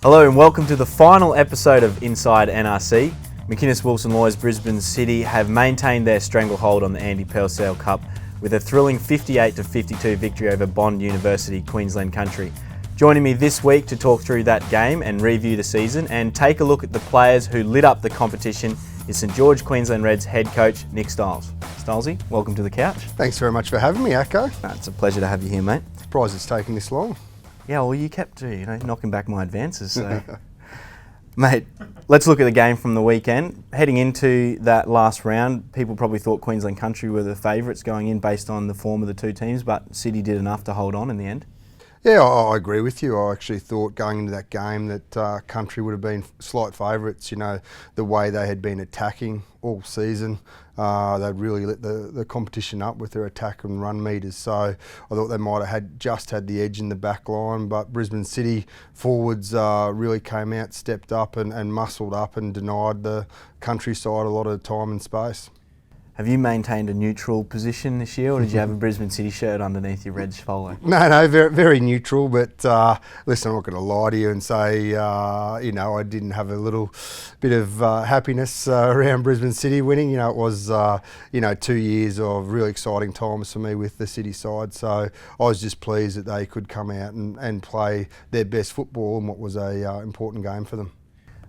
Hello and welcome to the final episode of Inside NRC. McInnes Wilson Lawyers Brisbane City have maintained their stranglehold on the Andy Purcell Cup with a thrilling 58-52 victory over Bond University, Queensland country. Joining me this week to talk through that game and review the season and take a look at the players who lit up the competition is St George Queensland Reds head coach Nick Stiles. Stilesy, welcome to the couch. Thanks very much for having me, Acco. It's a pleasure to have you here, mate. Surprised it's taken this long. Yeah, well, you kept knocking back my advances. So. Mate, let's look at the game from the weekend. Heading into that last round, people probably thought Queensland country were the favourites going in based on the form of the two teams, but City did enough to hold on in the end. Yeah, I agree with you. I actually thought going into that game that country would have been slight favourites. You know, the way they had been attacking all season, they'd really lit the competition up with their attack and run meters. So I thought they might have just had the edge in the back line, but Brisbane City forwards really came out, stepped up and muscled up and denied the countryside a lot of time and space. Have you maintained a neutral position this year, or did you have a Brisbane City shirt underneath your Reds polo? No, very, very neutral. But listen, I'm not going to lie to you and say, I didn't have a little bit of happiness around Brisbane City winning. It was, 2 years of really exciting times for me with the City side. So I was just pleased that they could come out and play their best football in what was a important game for them.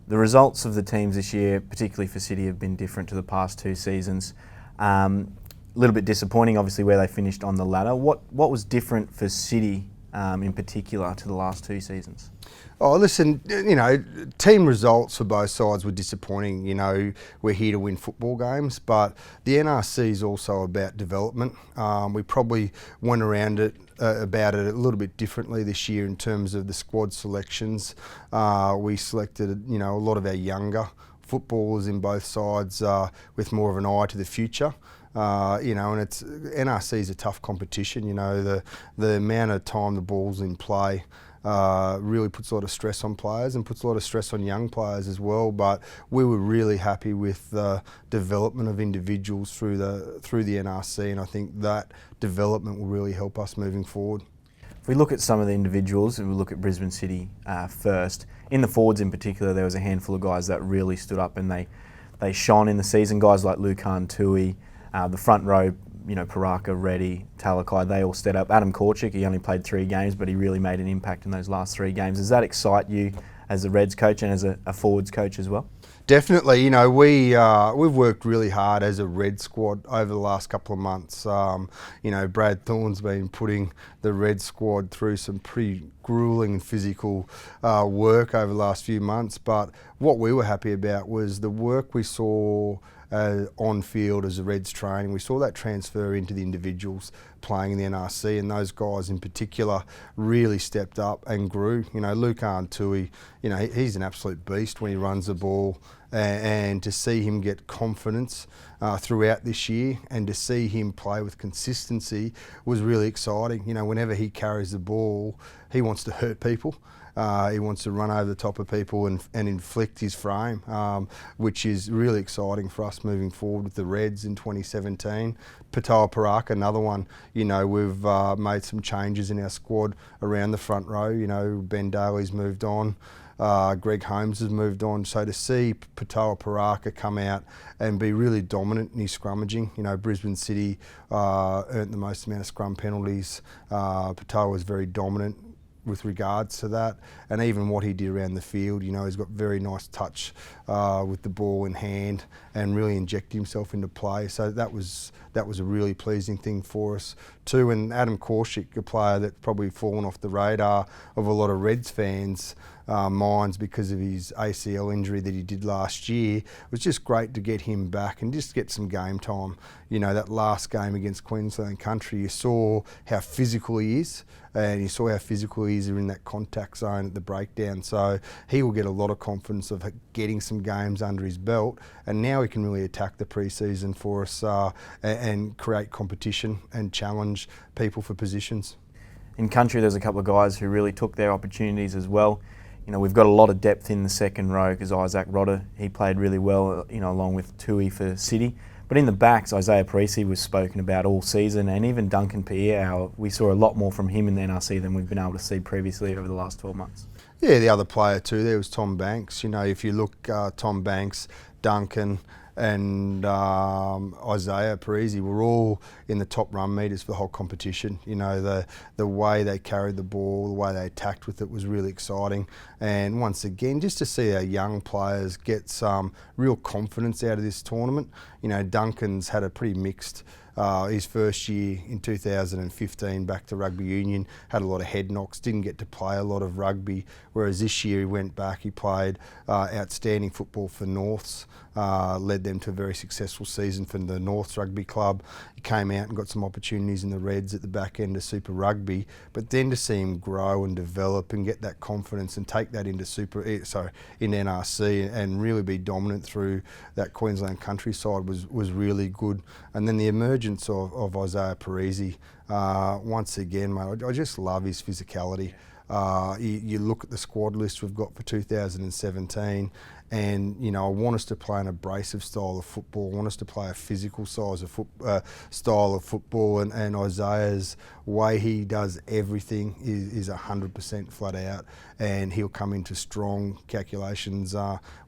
The results of the teams this year, particularly for City, have been different to the past two seasons. A little bit disappointing, obviously, where they finished on the ladder. What was different for City in particular to the last two seasons? Oh, listen, team results for both sides were disappointing. We're here to win football games, but the NRC is also about development. We probably went around it about it a little bit differently this year in terms of the squad selections. We selected, a lot of our younger footballers in both sides with more of an eye to the future. And it's NRC is a tough competition. The amount of time the ball's in play really puts a lot of stress on players and puts a lot of stress on young players as well. But we were really happy with the development of individuals through the NRC, and I think that development will really help us moving forward. If we look at some of the individuals, and we look at Brisbane City first, in the forwards in particular, there was a handful of guys that really stood up and they shone in the season. Guys like Lukan Tui, the front row, Paraka, Reddy, Talakai, they all stepped up. Adam Korchik, he only played 3 games, but he really made an impact in those last 3 games. Does that excite you as a Reds coach and as a forwards coach as well? Definitely. We've worked really hard as a Red squad over the last couple of months. Brad Thorne's been putting the Red squad through some pretty grueling and physical work over the last few months. But what we were happy about was the work we saw on field as a Reds training. We saw that transfer into the individuals playing in the NRC, and those guys in particular really stepped up and grew. Lukan Tui, he's an absolute beast when he runs the ball, and to see him get confidence throughout this year and to see him play with consistency was really exciting. Whenever he carries the ball, he wants to hurt people. He wants to run over the top of people and inflict his frame, which is really exciting for us moving forward with the Reds in 2017. Patoa Paraka, another one. We've made some changes in our squad around the front row. Ben Daly's moved on. Greg Holmes has moved on. So to see Patoa Paraka come out and be really dominant in his scrummaging, Brisbane City earned the most amount of scrum penalties. Patoa was very dominant with regards to that, and even what he did around the field. He's got very nice touch with the ball in hand and really inject himself into play. So that was a really pleasing thing for us too. And Adam Korchik, a player that's probably fallen off the radar of a lot of Reds fans' minds because of his ACL injury that he did last year. It was just great to get him back and just get some game time. That last game against Queensland country, you saw how physical he is, and you saw how physical he is in that contact zone at the breakdown. So he will get a lot of confidence of getting some games under his belt, and now he can really attack the pre-season for us and create competition and challenge people for positions. In country, there's a couple of guys who really took their opportunities as well. We've got a lot of depth in the second row because Isaac Rodder, he played really well, along with Tui for City. But in the backs, Isaiah Parisi was spoken about all season, and even Duncan Pierre, we saw a lot more from him in the NRC than we've been able to see previously over the last 12 months. Yeah, the other player too there was Tom Banks. You know, if you look, Tom Banks, Duncan, and Isaiah Parisi were all in the top run meters for the whole competition. You know, the way they carried the ball, the way they attacked with it was really exciting. And once again, just to see our young players get some real confidence out of this tournament. You know, Duncan's had a pretty mixed his first year in 2015 back to rugby union, had a lot of head knocks, didn't get to play a lot of rugby, whereas this year he went back, he played outstanding football for Norths, led them to a very successful season for the Norths Rugby Club. He came out and got some opportunities in the Reds at the back end of Super Rugby, but then to see him grow and develop and get that confidence and take that into in NRC and really be dominant through that Queensland countryside was really good. And then the emergence of Isaiah Parisi, once again, mate, I just love his physicality. You look at the squad list we've got for 2017, and you know, I want us to play an abrasive style of football. I want us to play a physical style of football, and Isaiah's way he does everything is 100% flat out, and he'll come into strong calculations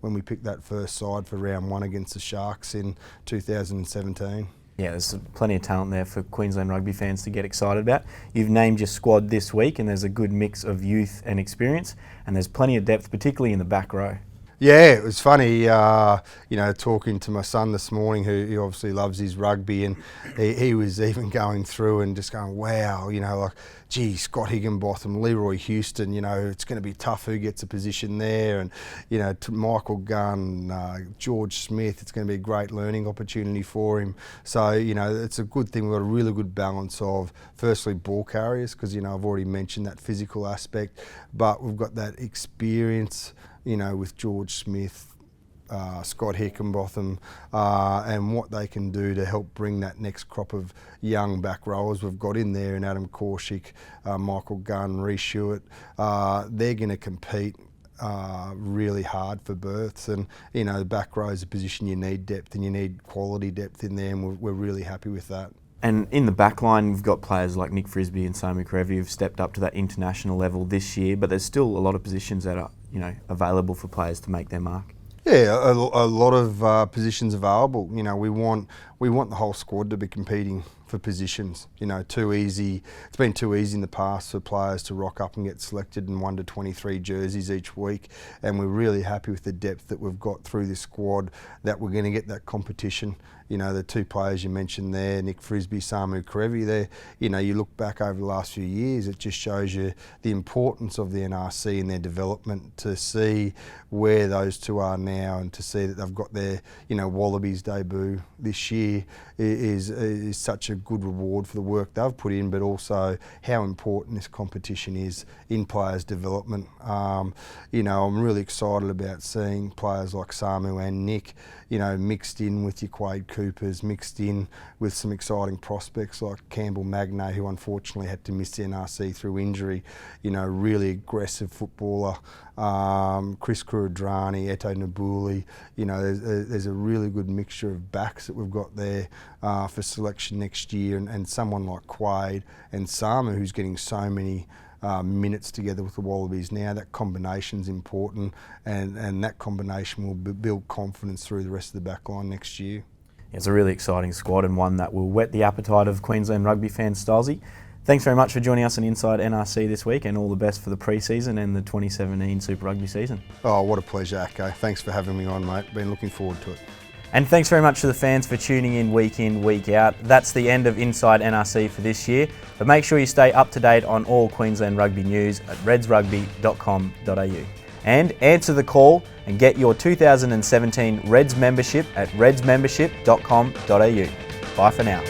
when we pick that first side for round 1 against the Sharks in 2017. Yeah, there's plenty of talent there for Queensland rugby fans to get excited about. You've named your squad this week, and there's a good mix of youth and experience, and there's plenty of depth, particularly in the back row. Yeah, it was funny, you know, talking to my son this morning, who obviously loves his rugby, and he was even going through and just going, wow, you know, like, gee, Scott Higginbotham, Leroy Houston, you know, it's going to be tough who gets a position there, and, you know, Michael Gunn, George Smith, it's going to be a great learning opportunity for him. So, you know, it's a good thing. We've got a really good balance of, firstly, ball carriers, because, you know, I've already mentioned that physical aspect, but we've got that experience, you know, with George Smith, Scott Hickenbotham, and what they can do to help bring that next crop of young back rowers we've got in there, and Adam Korshik, Michael Gunn, Rhys Stewart. They're going to compete really hard for berths, and you know, the back row is a position you need depth, and you need quality depth in there, and we're really happy with that. And in the back line, we've got players like Nick Frisby and Samu Karevi who've stepped up to that international level this year, but there's still a lot of positions that are, you know, available for players to make their mark. Yeah, a lot of positions available. You know, we want the whole squad to be competing for positions. You know, too easy. It's been too easy in the past for players to rock up and get selected in 1 to 23 jerseys each week, and we're really happy with the depth that we've got through this squad, that we're going to get that competition. You know, the two players you mentioned there, Nick Frisby, Samu Karevi, there, you know, you look back over the last few years, it just shows you the importance of the NRC and their development, to see where those two are now, and to see that they've got their, you know, Wallabies debut this year is such a good reward for the work they've put in, but also how important this competition is in players' development. You know, I'm really excited about seeing players like Samu and Nick, you know, mixed in with your Quade Coopers, mixed in with some exciting prospects like Campbell Magnay, who unfortunately had to miss the NRC through injury. You know, really aggressive footballer. Chris Kurudrani, Eto Nabuli. You know, there's a really good mixture of backs that we've got there for selection next year, and someone like Quade and Samu, who's getting so many minutes together with the Wallabies now. That combination's important, and that combination will build confidence through the rest of the back line next year. It's a really exciting squad, and one that will whet the appetite of Queensland rugby fans. Stylesy, thanks very much for joining us on Inside NRC this week, and all the best for the pre-season and the 2017 Super Rugby season. Oh, what a pleasure, Acco. Thanks for having me on, mate. Been looking forward to it. And thanks very much to the fans for tuning in, week out. That's the end of Inside NRC for this year, but make sure you stay up to date on all Queensland rugby news at redsrugby.com.au. And answer the call and get your 2017 Reds membership at redsmembership.com.au. Bye for now.